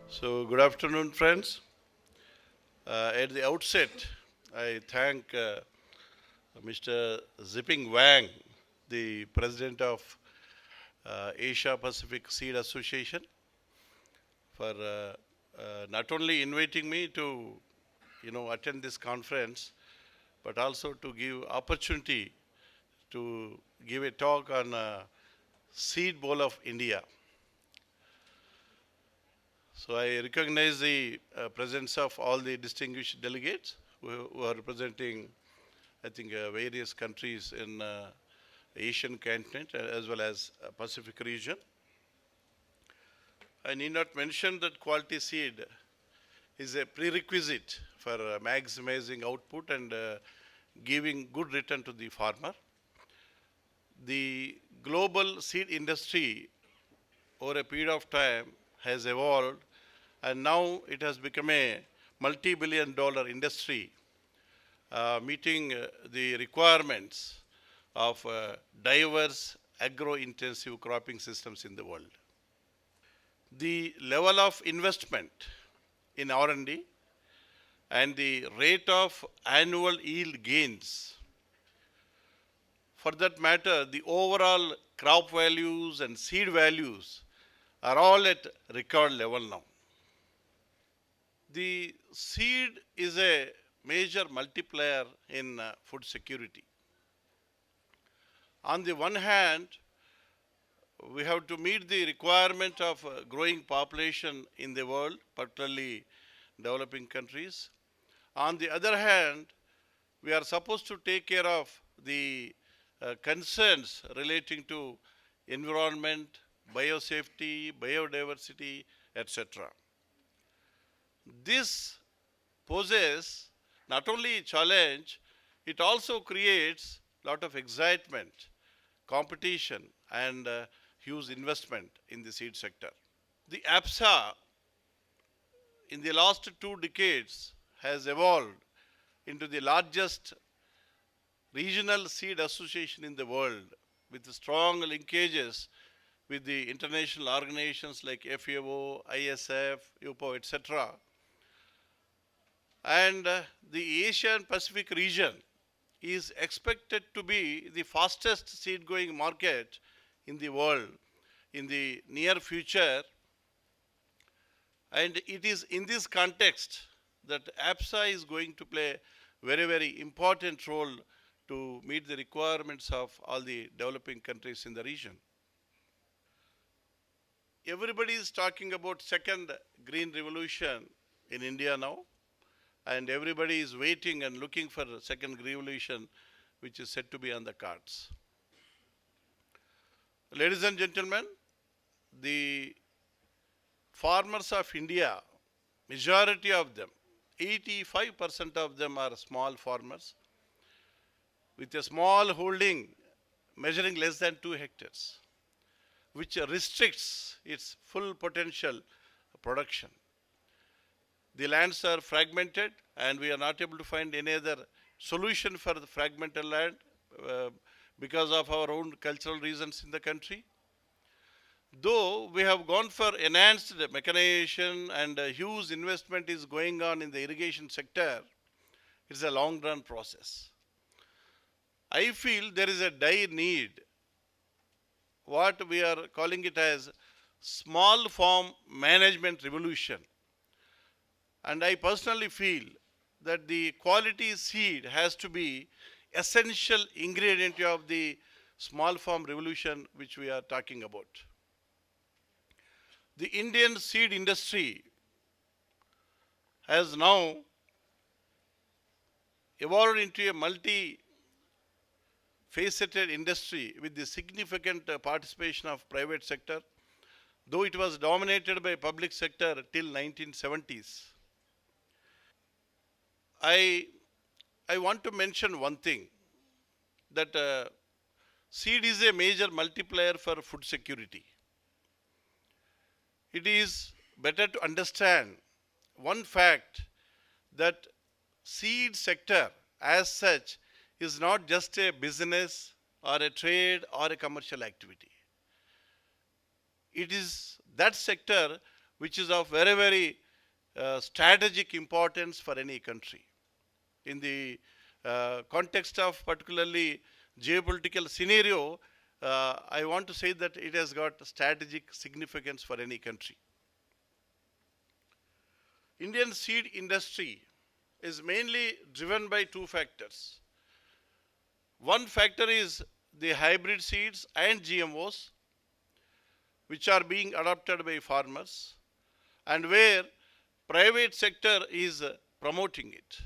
So, good afternoon, friends. At the outset, I thank Mr. Zipping Wang, the president of Asia Pacific Seed Association, for not only inviting me to, attend this conference, but also to give opportunity to give a talk on Seed Bowl of India. So I recognize the presence of all the distinguished delegates who are representing, I think, various countries in Asian continent as well as Pacific region. I need not mention that quality seed is a prerequisite for maximizing output and giving good return to the farmer. The global seed industry over a period of time has evolved, and now it has become a multi-billion dollar industry meeting the requirements of diverse agro-intensive cropping systems in the world. The level of investment in R&D and the rate of annual yield gains, for that matter, the overall crop values and seed values are all at record level now. The seed is a major multiplier in food security. On the one hand, we have to meet the requirement of growing population in the world, particularly developing countries. On the other hand, we are supposed to take care of the concerns relating to environment, biosafety, biodiversity, etc. This poses not only a challenge, it also creates a lot of excitement, competition, and huge investment in the seed sector. The APSA in the last 2 decades has evolved into the largest regional seed association in the world with strong linkages with the international organizations like FAO, ISF, UPO, etc. And the Asian Pacific region is expected to be the fastest seed going market in the world in the near future. And it is in this context that APSA is going to play very, very important role to meet the requirements of all the developing countries in the region. Everybody is talking about second green revolution in India now, and everybody is waiting and looking for the second revolution, which is said to be on the cards. Ladies and gentlemen, the farmers of India, majority of them, 85% of them are small farmers with a small holding measuring less than 2 hectares, which restricts its full potential production. The lands are fragmented, and we are not able to find any other solution for the fragmented land because of our own cultural reasons in the country. Though we have gone for enhanced mechanization and a huge investment is going on in the irrigation sector, it's a long run process. I feel there is a dire need, what we are calling it as small farm management revolution. And I personally feel that the quality seed has to be essential ingredient of the small farm revolution which we are talking about. The Indian seed industry has now evolved into a multi-faceted industry with the significant participation of private sector, though it was dominated by public sector till 1970s. I want to mention one thing, that seed is a major multiplier for food security. It is better to understand one fact, that seed sector as such is not just a business or a trade or a commercial activity. It is that sector which is of very, very strategic importance for any country. In the context of particularly geopolitical scenario, I want to say that it has got strategic significance for any country. Indian seed industry is mainly driven by two factors. One factor is the hybrid seeds and GMOs, which are being adopted by farmers and where private sector is promoting it.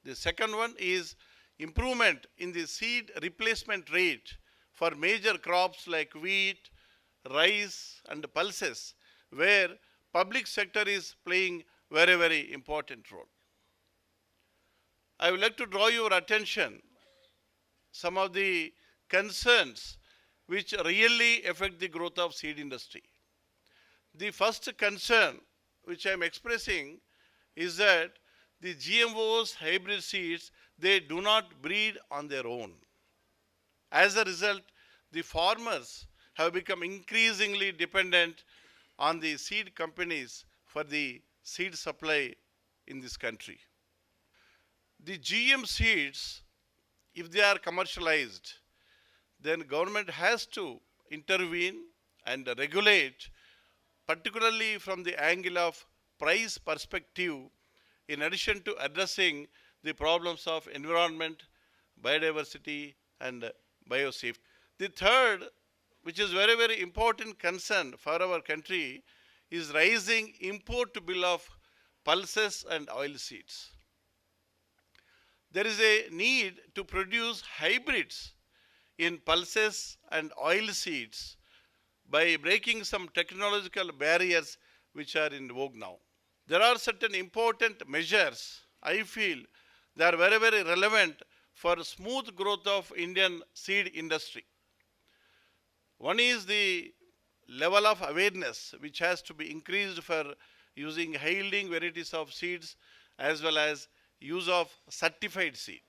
The second one is improvement in the seed replacement rate for major crops like wheat, rice and pulses, where public sector is playing very, very important role. I would like to draw your attention some of the concerns which really affect the growth of seed industry. The first concern which I am expressing is that the GMOs, hybrid seeds, they do not breed on their own. As a result, the farmers have become increasingly dependent on the seed companies for the seed supply in this country. The GM seeds, if they are commercialized, then government has to intervene and regulate, particularly from the angle of price perspective, in addition to addressing the problems of environment, biodiversity and biosafety. The third, which is very, very important concern for our country, is rising import bill of pulses and oil seeds. There is a need to produce hybrids in pulses and oil seeds by breaking some technological barriers which are in vogue now. There are certain important measures I feel they are very, very relevant for smooth growth of Indian seed industry. One is the level of awareness which has to be increased for using high yielding varieties of seeds as well as use of certified seed.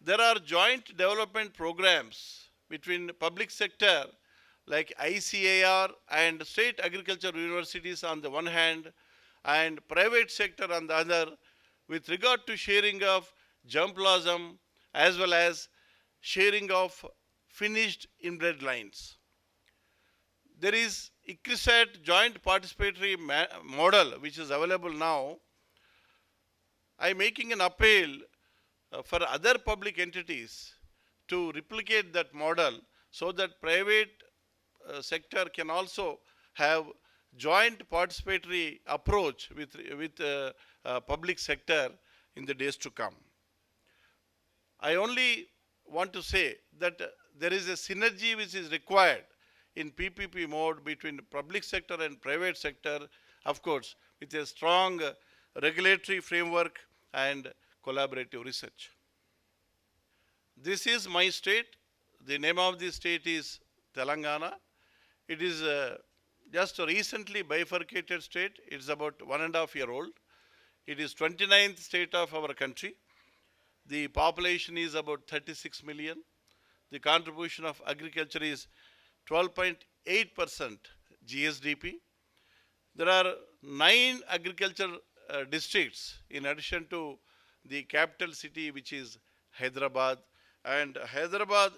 There are joint development programs between public sector like ICAR and state agriculture universities on the one hand and private sector on the other with regard to sharing of germplasm as well as sharing of finished inbred lines. There is ICRISAT joint participatory model which is available now. I am making an appeal for other public entities to replicate that model so that private sector can also have joint participatory approach with public sector in the days to come. I only want to say that there is a synergy which is required in PPP mode between public sector and private sector, of course, with a strong regulatory framework and collaborative research. This is my state. The name of the state is Telangana. It is just a recently bifurcated state. It's about 1.5 years old. It is 29th state of our country. The population is about 36 million. The contribution of agriculture is 12.8% GSDP. There are 9 agriculture districts in addition to the capital city which is Hyderabad, and Hyderabad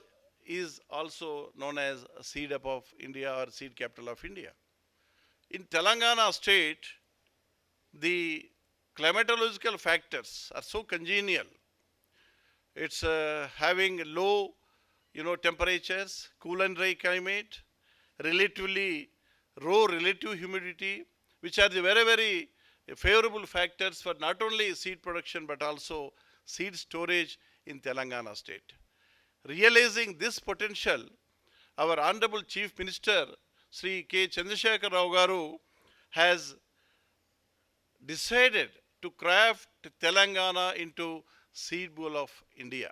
is also known as seed hub of India or seed capital of India. In Telangana state, the climatological factors are so congenial. It's having low, temperatures, cool and dry climate, relatively low relative humidity, which are the very, very favorable factors for not only seed production but also seed storage in Telangana state. Realizing this potential, our Honorable Chief Minister, Sri K. Chandrasekhar Rao Garu, has decided to craft Telangana into seed bowl of India.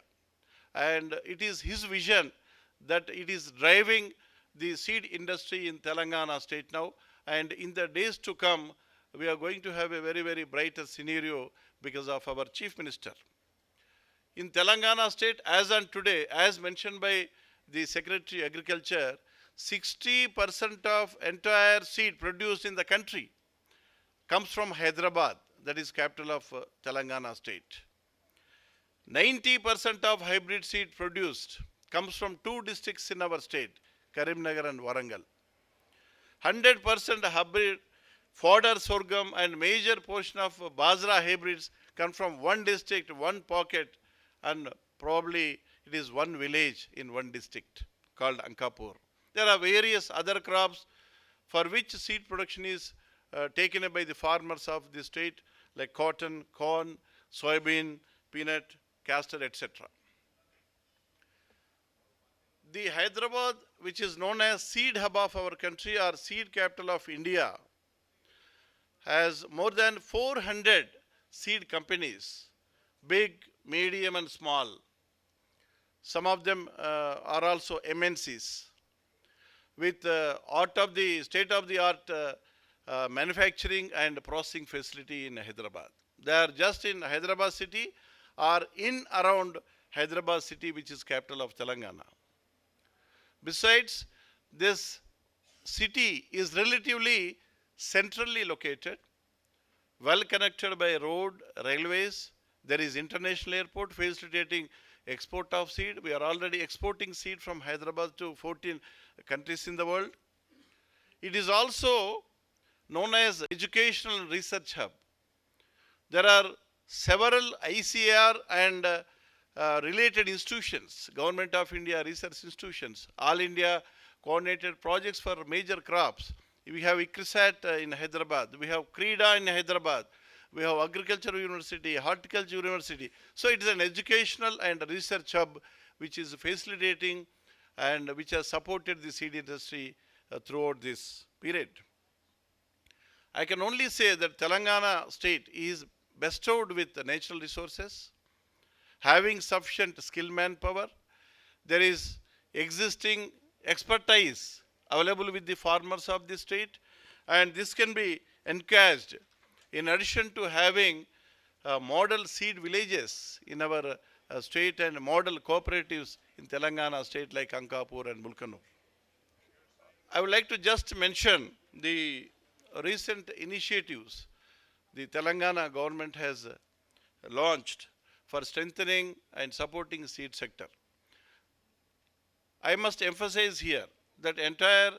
And it is his vision that it is driving the seed industry in Telangana state now. And in the days to come, we are going to have a very, very brighter scenario because of our Chief Minister. In Telangana state, as on today, as mentioned by the Secretary Agriculture, 60% of entire seed produced in the country comes from Hyderabad, that is capital of Telangana state. 90% of hybrid seed produced comes from two districts in our state, Karimnagar and Warangal. 100% hybrid fodder sorghum and major portion of Bajra hybrids come from one district, one pocket, and probably it is one village in one district called Ankapur. There are various other crops for which seed production is taken by the farmers of the state, like cotton, corn, soybean, peanut, castor, etc. The Hyderabad, which is known as seed hub of our country or seed capital of India, has more than 400 seed companies, big, medium, and small. Some of them are also MNCs with state-of-the-art manufacturing and processing facility in Hyderabad. They are just in Hyderabad city or in around Hyderabad city, which is capital of Telangana. Besides, this city is relatively centrally located, well connected by road, railways. There is international airport facilitating export of seed. We are already exporting seed from Hyderabad to 14 countries in the world. It is also known as educational research hub. There are several ICAR and related institutions, Government of India research institutions, All India coordinated projects for major crops. We have ICRISAT in Hyderabad, we have CREDA in Hyderabad, we have Agriculture University, Horticulture University. So it is an educational and research hub which is facilitating and which has supported the seed industry throughout this period. I can only say that Telangana state is bestowed with natural resources, having sufficient skilled manpower. There is existing expertise available with the farmers of the state, and this can be encouraged in addition to having model seed villages in our state and model cooperatives in Telangana state like Ankapur and Mulkanu. I would like to just mention the recent initiatives the Telangana government has launched for strengthening and supporting seed sector. I must emphasize here that entire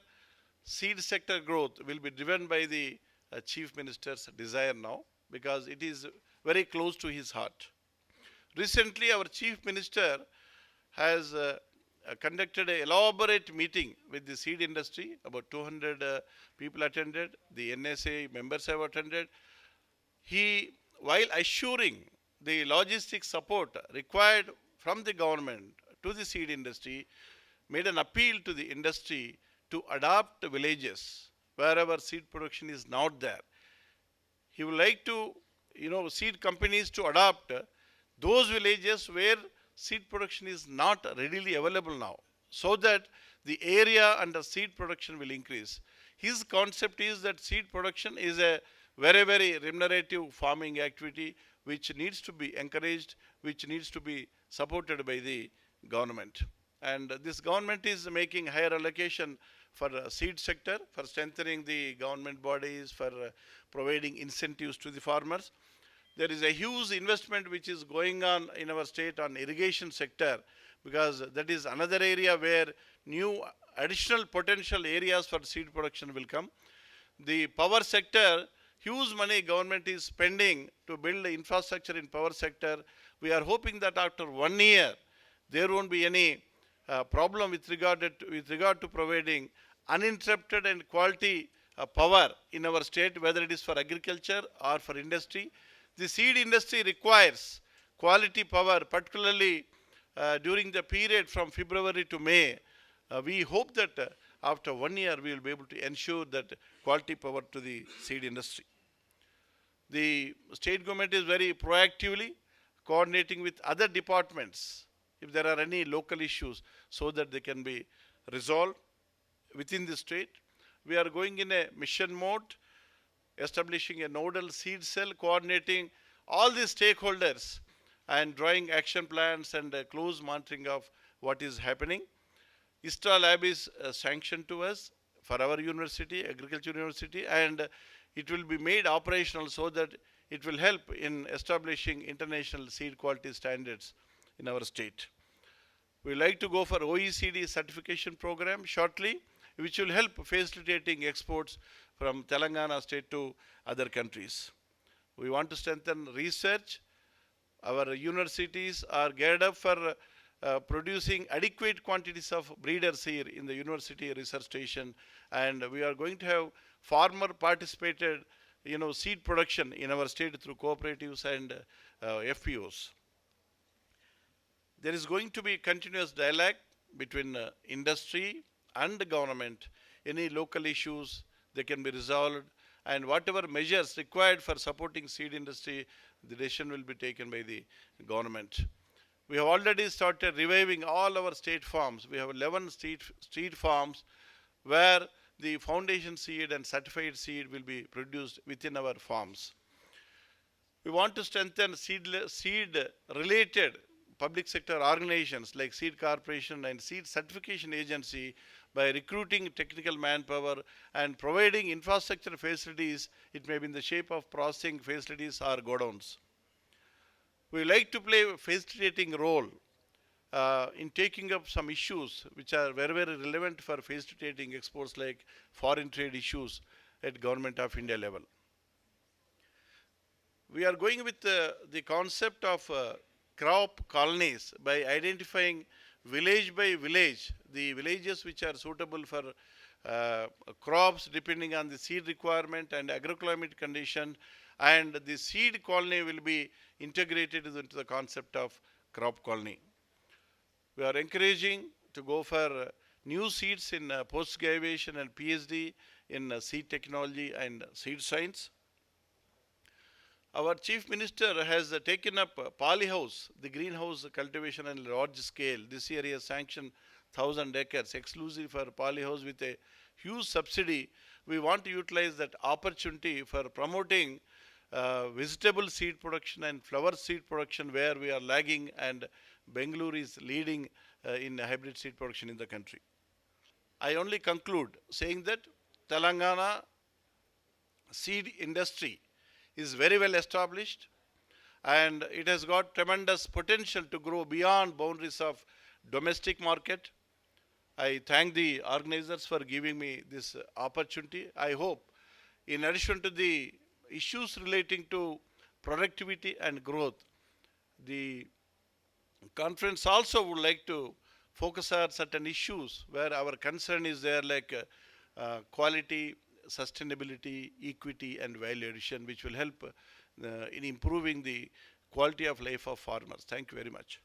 seed sector growth will be driven by the Chief Minister's desire now, because it is very close to his heart. Recently, our Chief Minister has conducted an elaborate meeting with the seed industry. About 200 people attended. The NSA members have attended. He, while assuring the logistic support required from the government to the seed industry, made an appeal to the industry to adopt villages wherever seed production is not there. He would like to, seed companies to adopt those villages where seed production is not readily available now, so that the area under seed production will increase. His concept is that seed production is a very, very remunerative farming activity which needs to be encouraged, which needs to be supported by the government. And this government is making higher allocation for seed sector, for strengthening the government bodies, for providing incentives to the farmers. There is a huge investment which is going on in our state on irrigation sector, because that is another area where new additional potential areas for seed production will come. The power sector, huge money government is spending to build infrastructure in power sector. We are hoping that after 1 year, there won't be any problem with regard to providing uninterrupted and quality power in our state, whether it is for agriculture or for industry. The seed industry requires quality power, particularly during the period from February to May. We hope that after 1 year, we will be able to ensure that quality power to the seed industry. The state government is very proactively coordinating with other departments if there are any local issues, so that they can be resolved within the state. We are going in a mission mode, establishing a nodal seed cell, coordinating all the stakeholders and drawing action plans and close monitoring of what is happening. ISTA lab is sanctioned to us for our university, agriculture university, and it will be made operational so that it will help in establishing international seed quality standards in our state. We like to go for OECD certification program shortly, which will help facilitating exports from Telangana state to other countries. We want to strengthen research. Our universities are geared up for producing adequate quantities of breeders here in the university research station, and we are going to have farmer participated seed production in our state through cooperatives and FPOs. There is going to be continuous dialogue between industry and the government. Any local issues, they can be resolved, and whatever measures required for supporting seed industry, the decision will be taken by the government. We have already started reviving all our state farms. We have 11 street farms where the foundation seed and certified seed will be produced within our farms. We want to strengthen seed related public sector organizations like Seed Corporation and Seed Certification Agency by recruiting technical manpower and providing infrastructure facilities. It may be in the shape of processing facilities or godowns. We like to play a facilitating role in taking up some issues which are very, very relevant for facilitating exports like foreign trade issues at Government of India level. We are going with the concept of crop colonies by identifying village by village, the villages which are suitable for crops depending on the seed requirement and agroclimate condition, and the seed colony will be integrated into the concept of crop colony. We are encouraging to go for new seeds in post-graduation and PhD in seed technology and seed science. Our Chief Minister has taken up polyhouse, the greenhouse cultivation on large scale. This year he has sanctioned 1,000 acres exclusive for polyhouse with a huge subsidy. We want to utilize that opportunity for promoting vegetable seed production and flower seed production where we are lagging, and Bangalore is leading in hybrid seed production in the country. I only conclude saying that Telangana seed industry is very well established and it has got tremendous potential to grow beyond boundaries of domestic market. I thank the organizers for giving me this opportunity. I hope in addition to the issues relating to productivity and growth, the conference also would like to focus on certain issues where our concern is there, like quality, sustainability, equity and value addition, which will help in improving the quality of life of farmers. Thank you very much.